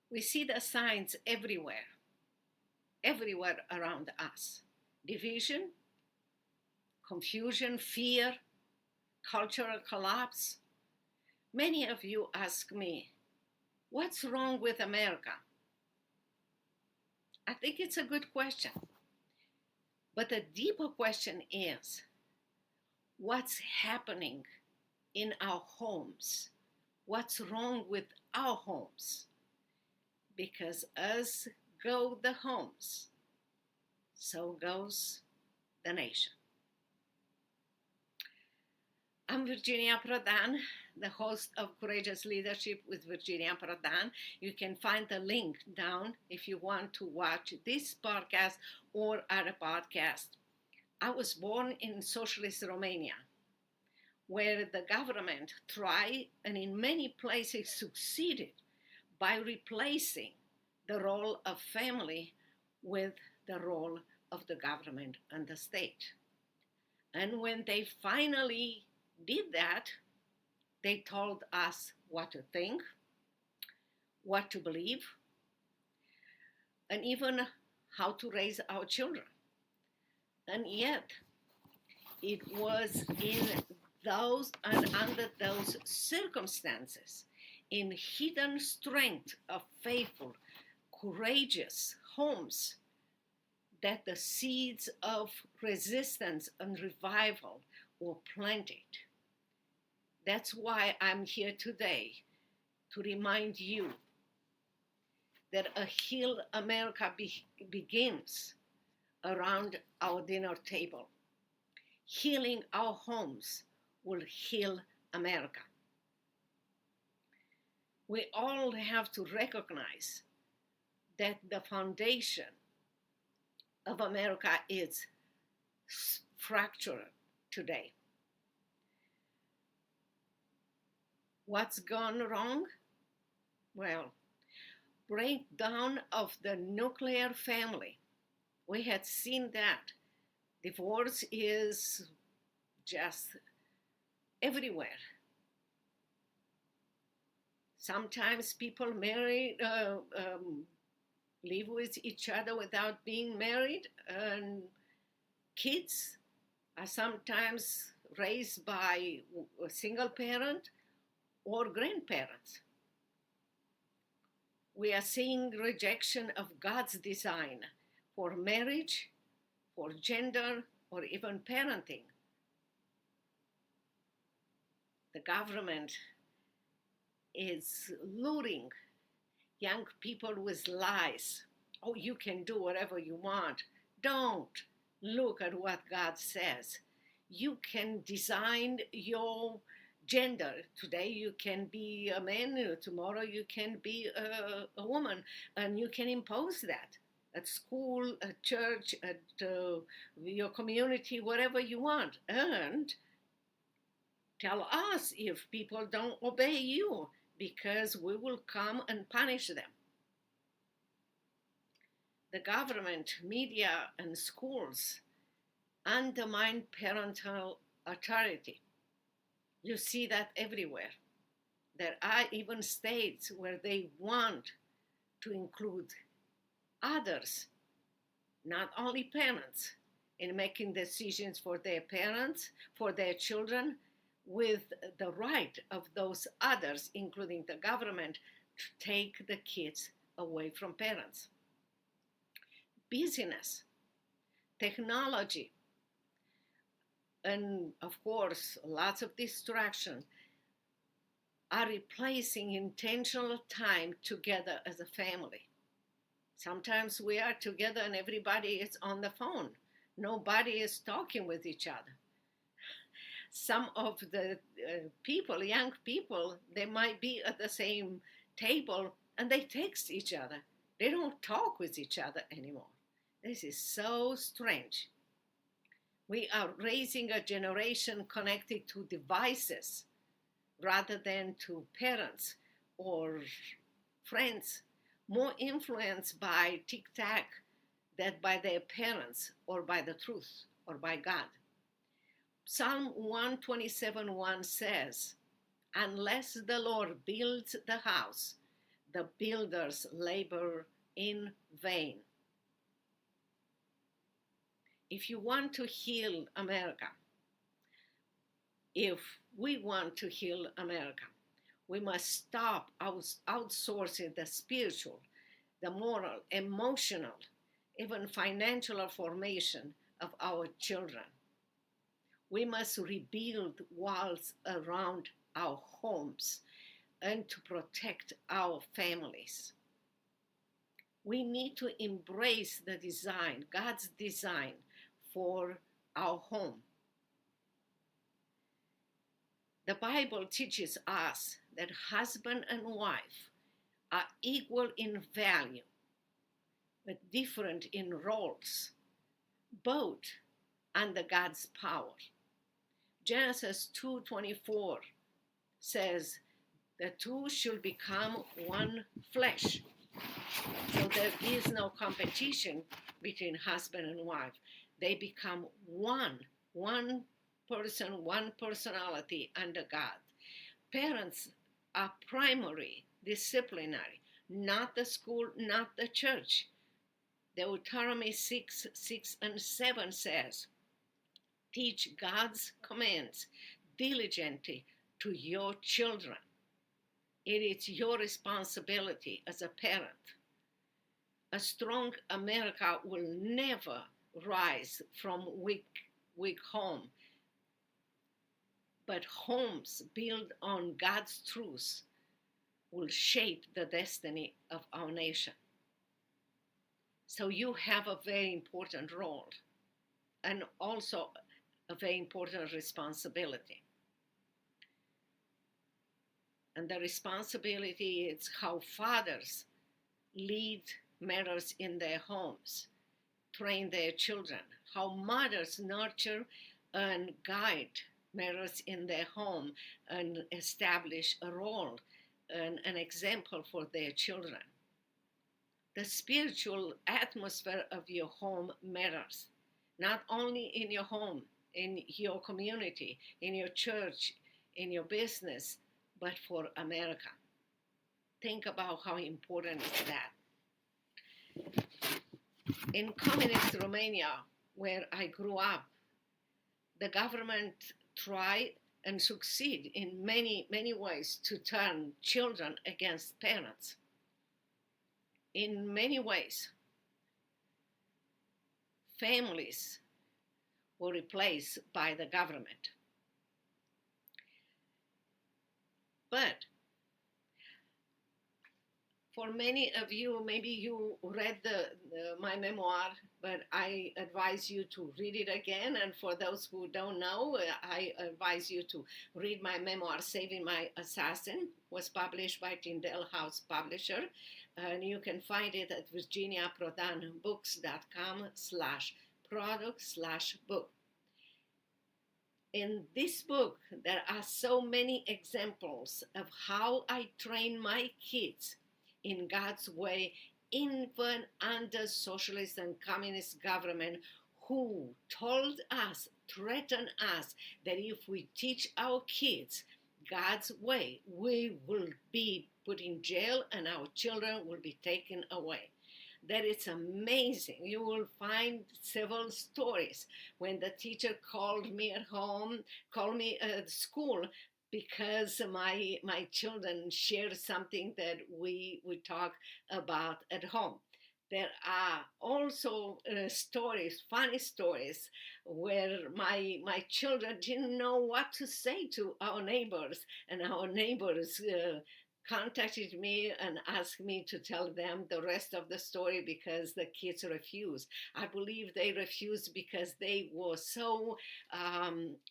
We see the signs everywhere around us. Division, confusion, fear, cultural collapse. Many of you ask me, what's wrong with America? I think it's a good question. But the deeper question is, what's happening in our homes? What's wrong with our homes? Because as go the homes, so goes the nation. I'm Virginia Prodan, the host of Courageous Leadership with Virginia Prodan. You can find the link down if you want to watch this podcast or other podcast. I was born in socialist Romania, where the government tried and in many places succeeded by replacing the role of family with the role of the government and the state. And when they finally did that, they told us what to think, what to believe, and even how to raise our children. And yet, it was in those and under those circumstances, in hidden strength of faithful, courageous homes, that the seeds of resistance and revival were planted. That's why I'm here today, to remind you that a healed America begins around our dinner table. Healing our homes will heal America. We all have to recognize that the foundation of America is fractured today. What's gone wrong? Well, breakdown of the nuclear family. We had seen that. Divorce is just everywhere. Sometimes people live with each other without being married, and kids are sometimes raised by a single parent or grandparents. We are seeing rejection of God's design for marriage, for gender, or even parenting. The government is luring young people with lies. Oh, you can do whatever you want. Don't look at what God says. You can design your gender. Today you can be a man, tomorrow you can be a woman, and you can impose that at school, at church, at your community, whatever you want. And tell us if people don't obey you, because we will come and punish them. The government, media, and schools undermine parental authority. You see that everywhere. There are even states where they want to include others, not only parents, in making decisions for their parents, for their children, with the right of those others, including the government, to take the kids away from parents. Busyness, technology, and of course, lots of distraction are replacing intentional time together as a family. Sometimes we are together and everybody is on the phone. Nobody is talking with each other. Some of the people, young people, they might be at the same table and they text each other. They don't talk with each other anymore. This is so strange. We are raising a generation connected to devices rather than to parents or friends, more influenced by TikTok than by their parents or by the truth or by God. Psalm 127:1 says, "Unless the Lord builds the house, the builders labor in vain. If you want to heal America, if we want to heal America, we must stop outsourcing the spiritual, the moral, emotional, even financial formation of our children. We must rebuild walls around our homes and to protect our families. We need to embrace the design, God's design for our home. The Bible teaches us that husband and wife are equal in value, but different in roles, both under God's power. Genesis 2:24 says, the two should become one flesh. So there is no competition between husband and wife. They become one person, one personality under God. Parents are primary, disciplinary, not the school, not the church. Deuteronomy 6:6-7 says, teach God's commands diligently to your children. It is your responsibility as a parent. A strong America will never rise from weak home, but homes built on God's truth will shape the destiny of our nation. So you have a very important role and also a very important responsibility. And the responsibility is how fathers lead matters in their homes, train their children, how mothers nurture and guide matters in their home and establish a role and an example for their children. The spiritual atmosphere of your home matters, not only in your home, in your community, in your church, in your business, but for America. Think about how important is that. In communist Romania, where I grew up, the government tried and succeed in many ways to turn children against parents. In many ways, families were replaced by the government. But for many of you, maybe you read my memoir, but I advise you to read it again. And for those who don't know, I advise you to read my memoir, Saving My Assassin. Was published by Tyndale House Publisher. And you can find it at virginiaprodanbooks.com/product/book. In this book, there are so many examples of how I train my kids in God's way, even under socialist and communist government who told us, threatened us, that if we teach our kids God's way, we will be put in jail and our children will be taken away. That is amazing. You will find several stories when the teacher called me at home, called me at school, because my children shared something that we talk about at home. There are also stories, funny stories, where my children didn't know what to say to our neighbors, and our neighbors contacted me and asked me to tell them the rest of the story because the kids refused. I believe they refused because they were so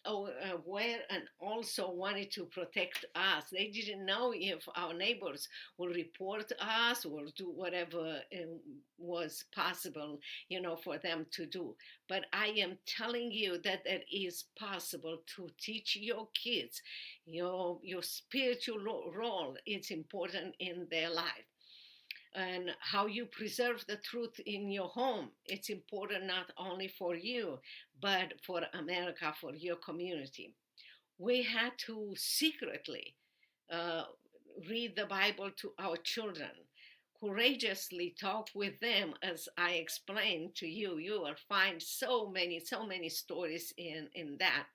aware and also wanted to protect us. They didn't know if our neighbors would report us or do whatever was possible, for them to do. But I am telling you that it is possible to teach your kids your spiritual role. It's important in their life. And how you preserve the truth in your home. It's important not only for you, but for America, for your community. We had to secretly read the Bible to our children, courageously talk with them as I explained to you. You will find so many stories in that,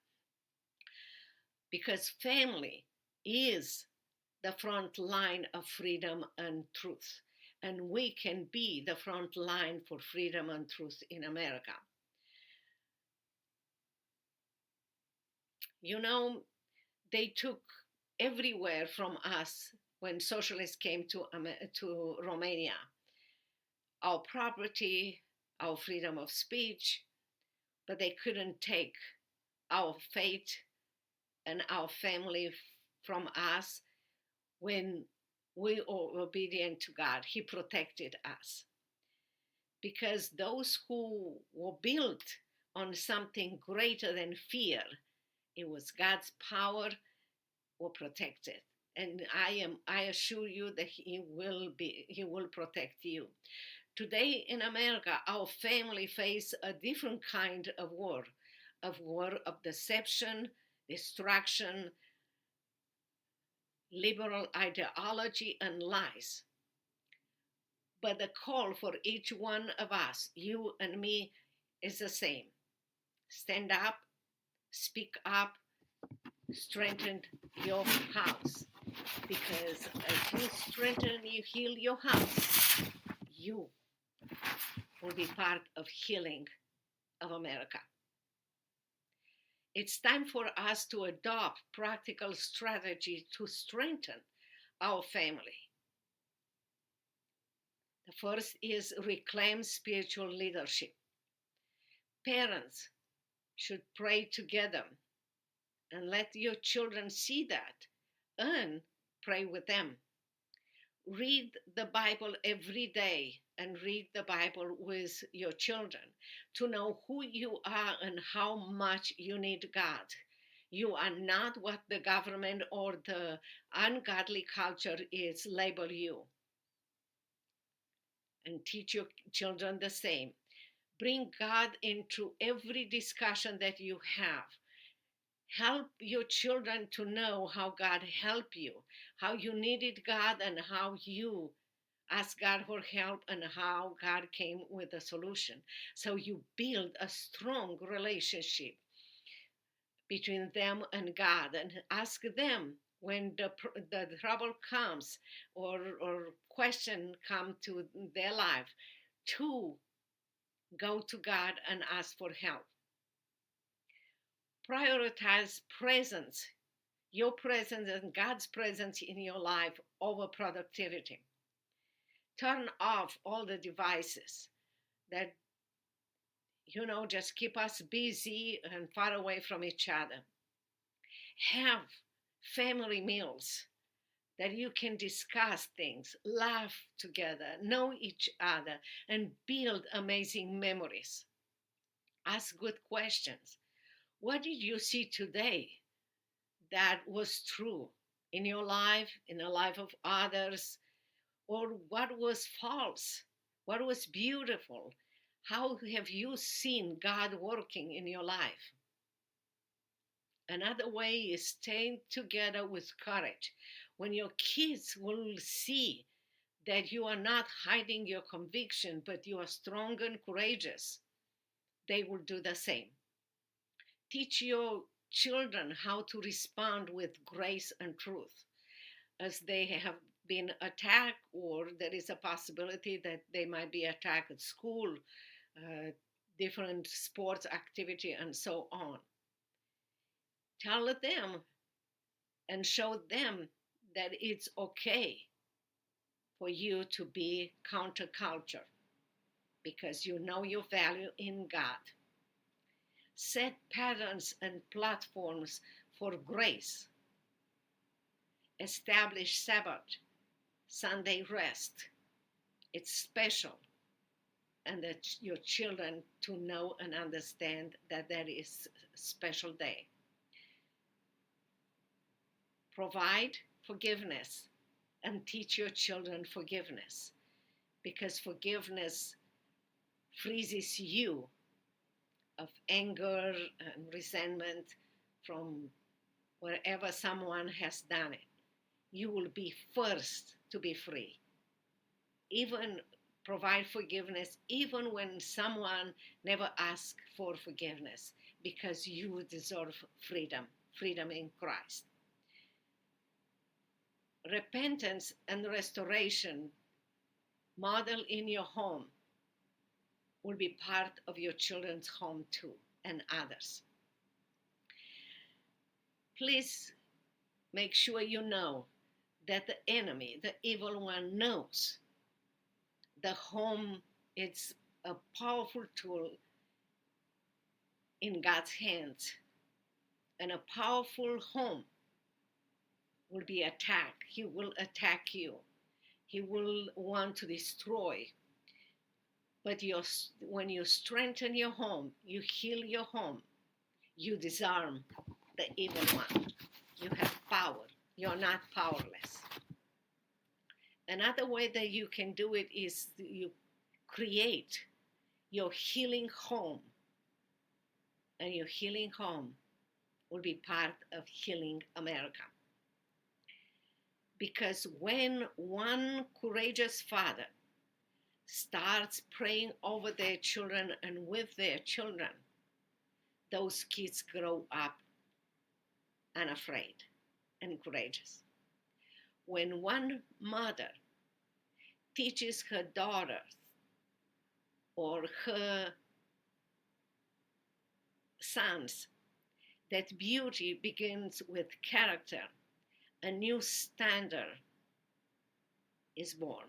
because family is the front line of freedom and truth. And we can be the front line for freedom and truth in America. You know, they took everywhere from us when socialists came to Romania. Our property, our freedom of speech, but they couldn't take our faith and our family from us. When we were obedient to God, He protected us. Because those who were built on something greater than fear, it was God's power, were protected. And I assure you that He will protect you. Today in America, our family face a different kind of war of deception, destruction, liberal ideology, and lies. But the call for each one of us, you and me, is the same. Stand up, speak up, strengthen your house. Because as you strengthen, you heal your house, you will be part of healing of America. It's time for us to adopt practical strategy to strengthen our family. The first is reclaim spiritual leadership. Parents should pray together and let your children see that and pray with them. Read the Bible every day and read the Bible with your children to know who you are and how much you need God. You are not what the government or the ungodly culture is label you. And teach your children the same. Bring God into every discussion that you have. Help your children to know how God helped you, how you needed God, and how you asked God for help, and how God came with a solution. So you build a strong relationship between them and God, and ask them when the trouble comes or question come to their life, to go to God and ask for help. Prioritize presence, your presence and God's presence in your life over productivity. Turn off all the devices that, just keep us busy and far away from each other. Have family meals that you can discuss things, laugh together, know each other, and build amazing memories. Ask good questions. What did you see today that was true in your life, in the life of others? Or what was false? What was beautiful? How have you seen God working in your life? Another way is staying together with courage. When your kids will see that you are not hiding your conviction, but you are strong and courageous, they will do the same. Teach your children how to respond with grace and truth as they have been attacked, or there is a possibility that they might be attacked at school, different sports activity, and so on. Tell them and show them that it's okay for you to be counterculture because you know your value in God. Set patterns and platforms for grace. Establish Sabbath, Sunday rest. It's special. And that your children to know and understand that that is a special day. Provide forgiveness and teach your children forgiveness, because forgiveness frees you of anger and resentment from wherever someone has done it. you will be first to be free. Even provide forgiveness, even when someone never asks for forgiveness, because you deserve freedom, freedom in Christ. Repentance and restoration model in your home will be part of your children's home too, and others. Please make sure you know that the enemy, the evil one, knows the home is a powerful tool in God's hands, and a powerful home will be attacked. He will attack you. He will want to destroy. But when you strengthen your home, you heal your home, you disarm the evil one. You have power. You're not powerless. Another way that you can do it is you create your healing home. And your healing home will be part of healing America. Because when one courageous father starts praying over their children and with their children, those kids grow up unafraid and courageous. When one mother teaches her daughters or her sons that beauty begins with character, a new standard is born.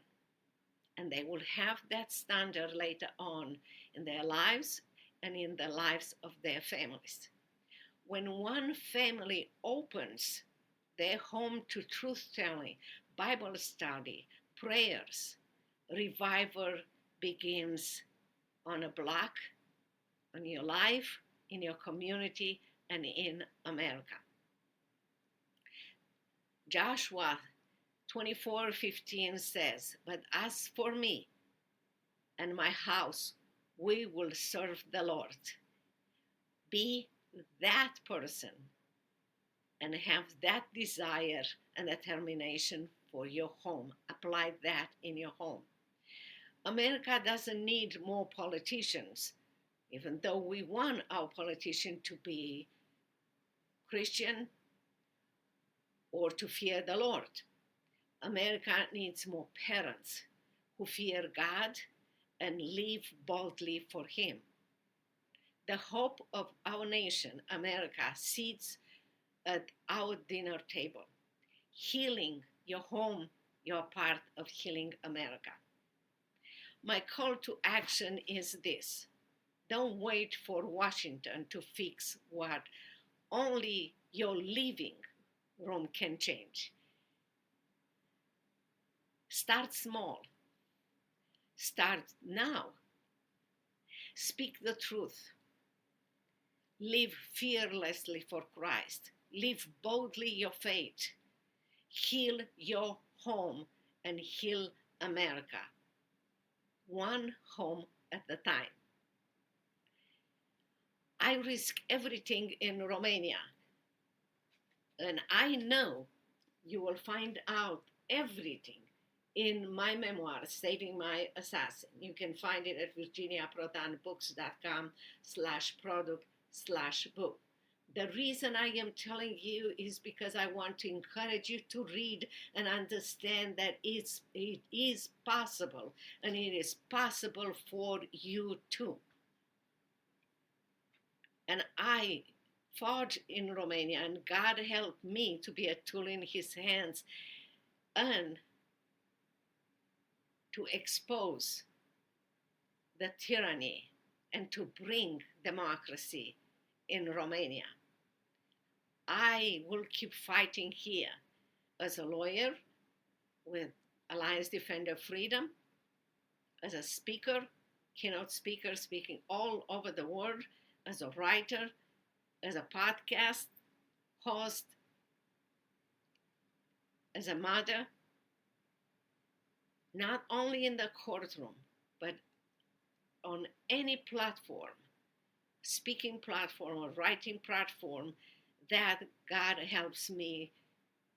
And they will have that standard later on in their lives and in the lives of their families. When one family opens their home to truth-telling, Bible study, prayers, revival begins on a block, on your life, in your community, and in America. Joshua 24:15 says, "But as for me and my house, we will serve the Lord." Be that person and have that desire and determination for your home. Apply that in your home. America doesn't need more politicians, even though we want our politician to be Christian or to fear the Lord. America needs more parents who fear God and live boldly for Him. The hope of our nation, America, sits at our dinner table. Healing your home, you're part of healing America. My call to action is this: don't wait for Washington to fix what only your living room can change. Start small. Start now. Speak the truth. Live fearlessly for Christ. Live boldly your faith. Heal your home and heal America. One home at a time. I risk everything in Romania. And I know you will find out everything in my memoir, Saving My Assassin. You can find it at virginiaprodanbooks.com/product/book. The reason I am telling you is because I want to encourage you to read and understand that it is possible, and it is possible for you too. And I fought in Romania, and God helped me to be a tool in His hands and to expose the tyranny and to bring democracy in Romania. I will keep fighting here as a lawyer with Alliance Defender Freedom, as a speaker, keynote speaker speaking all over the world, as a writer, as a podcast host, as a mother, not only in the courtroom, but on any platform, speaking platform or writing platform, that God helps me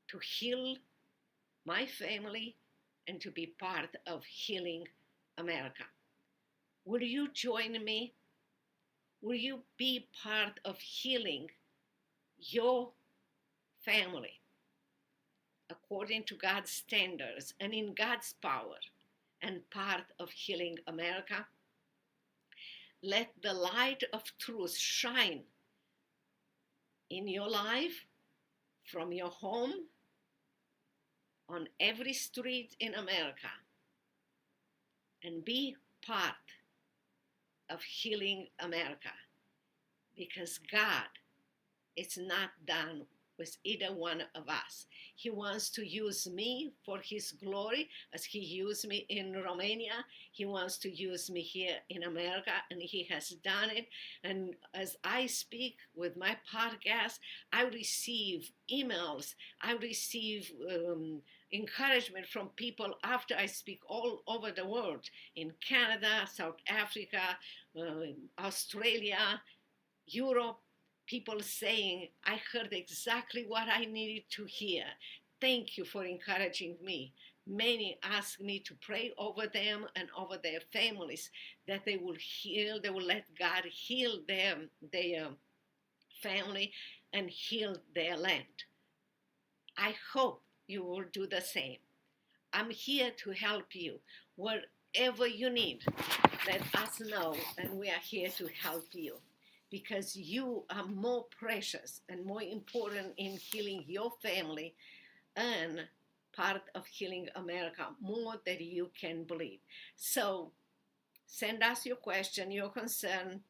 to heal my family, and to be part of healing America. Will you join me? Will you be part of healing your family according to God's standards and in God's power, and part of healing America? Let the light of truth shine in your life, from your home, on every street in America, and be part of healing America, because God is not done with either one of us. He wants to use me for his glory, as he used me in Romania. He wants to use me here in America, and he has done it. And as I speak with my podcast, I receive emails, I receive encouragement from people after I speak all over the world, in Canada, South Africa, Australia, Europe. People saying, I heard exactly what I needed to hear. Thank you for encouraging me. Many ask me to pray over them and over their families, that they will heal, they will let God heal their family and heal their land. I hope you will do the same. I'm here to help you. Whatever you need, let us know, and we are here to help you, because you are more precious and more important in healing your family and part of healing America, more than you can believe. So send us your question, your concern.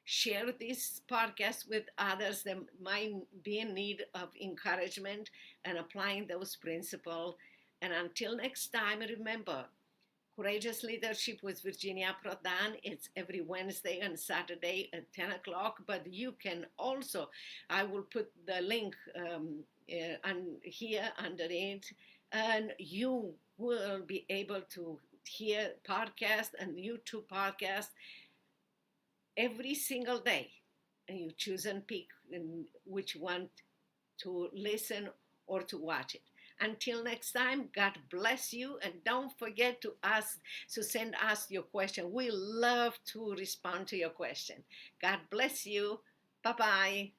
Share this podcast with others that might be in need of encouragement and applying those principles. And until next time, remember, Courageous Leadership with Virginia Prodan. It's every Wednesday and Saturday at 10 o'clock. But you can also, I will put the link here under it, and you will be able to hear podcast and YouTube podcast every single day. And you choose and pick which one to listen or to watch it. Until next time, God bless you, and don't forget to send us your question. We love to respond to your question. God bless you. Bye-bye.